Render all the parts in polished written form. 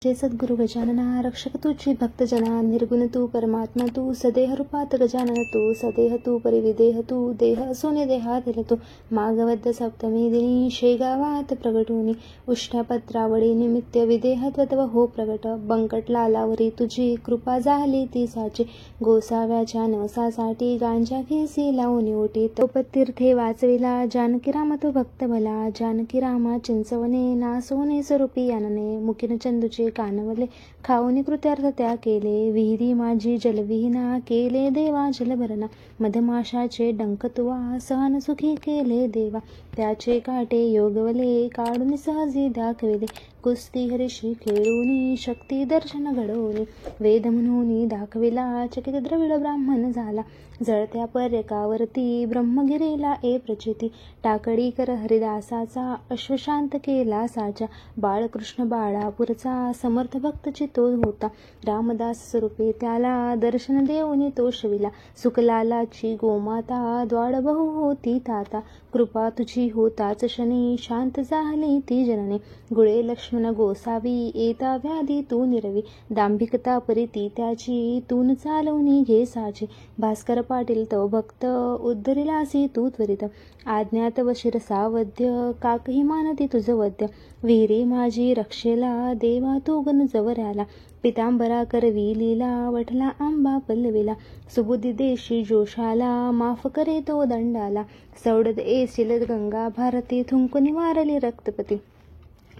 जय सद्गुरु गजानना रक्षक तुझी भक्तजना निर्गुण तू परमात्मा तू सदेह रूपात गजानन तू सदेह तू परिविदेह तू देह असून देहात तू मागवद्द सप्तमी दिनी शेगावात प्रगटुनी उष्णपत्रावळी निमित्त विदेहत्व हो प्रगट बंकट लालावरी तुझी कृपा झाली ती साची गोसाव्याच्या नवसासाठी गांजा घेसी लावून ओटी तोपतीर्थे वाचविला जानकी राम तो भक्त भला जानकी रामा चिंचवणे नासोने स्वरूपी आनने मुकीन चंदूचे कानवले खाऊनी कृत्यार्थ त्या केले विहिरी माझी जलविहीना केले देवा जलभरणा मधमाशाचे डंक तुवा सहन सुखी केले देवा त्याचे काटे योगवले काढून सहजी दाखविले कुस्ती हरीशी खेळूनी शक्ती दर्शन घडवले वेद म्हणून दाखविला चकित द्रविड ब्राह्मण झाला जळत्या पर्यकावरती ब्रह्मगिरीला ए प्रचिती टाकडी कर हरिदासाचा अश्वशांत केला साचा बाळकृष्ण बाळापूरचा समर्थ भक्त चितो होता रामदास स्वरूपे त्याला दर्शन देऊनी तो शविला सुखलालाची गोमाता द्वाडबहू होती ताता कृपा तुझी होताच शनी शांत झाली ती जनने गुळे लक्ष्मण गोसावी येता व्याधी तू निरवी दांभिकता परिती त्याची तून चालवणी घे साची भास्कर पाटील तो भक्त उद्धरिलासी तू त्वरित आज्ञात व शिरसावध्य काकही मानती तुझ वद्य विहिरी माझी रक्षेला देवा तू गण जवऱ्याला पितांबरा करवी लीला वठला आंबा पल्लविला सुबुद्धी देशी जोशाला माफ करे तो दंडाला सौडद येशील गंगा भारती थुंकुनी मारली रक्तपती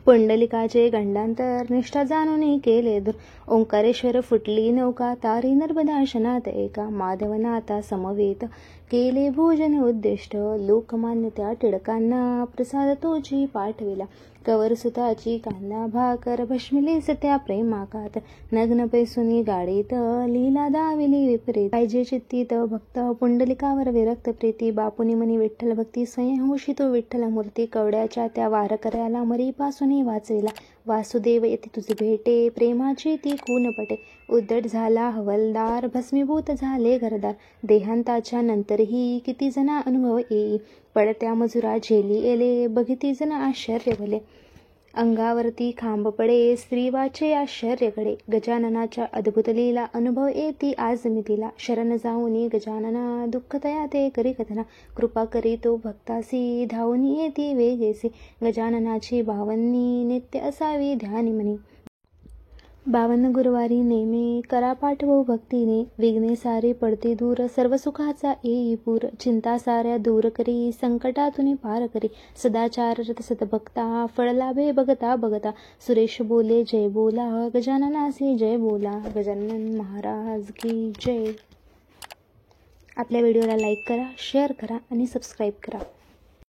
पुंडलिकाचे गंडांतर निष्ठा जाणून केले दूर ओंकारेश्वर फुटली नौका तारी नर्मदाशनात एका माधवनाथा समवेत केले भोजन उद्दिष्ट लोकमान्य त्या टिळकांना प्रसाद तोची पाठविला कवरसुताची कांदा भाकर भस्मिलीस त्या प्रेमाकात नग्न पैसुनी गाडीत लीला दाविली विपरीत पाहिजे चित्तीत भक्त पुंडलिकावर विरक्त प्रीती बापुनी मनी विठ्ठल भक्ती स्वयंहोशी तो विठ्ठल मूर्ती कवड्याच्या त्या वारकऱ्याला मरीपासून वाचविला वासुदेव येथे तुझे भेटे प्रेमाची ती खून पटे उद्धट झाला हवलदार भस्मीभूत झाले घरदार देहांताच्या नंतरही किती जना अनुभव येई पडत्या मजुरा झेली येले बघिती जण आश्चर्य भले अंगावरती खांब पडे स्त्रीवाचे आश्चर्यकडे गजाननाच्या अद्भुत लीला अनुभव येती आज मितीला शरण जाऊनी गजानना दुःख तया ते करी कथना कृपा करी तो भक्तासी धावून येती वेगेसी गजाननाची भावनी नित्य असावी ध्यानी मनी 52 गुरुवारी नेमे करा पाठवो भक्तीने विघ्ने सारे पडते दूर सर्व सुखाचा येई पूर चिंता साऱ्या दूर करी संकटातून पार करी सदाचार रथ सतभक्ता फळ लाभे बघता बघता सुरेश बोले जय बोला गजाननासी जय बोला गजानन महाराज की जय. आपल्या व्हिडिओला लाईक करा शेअर करा आणि सबस्क्राईब करा.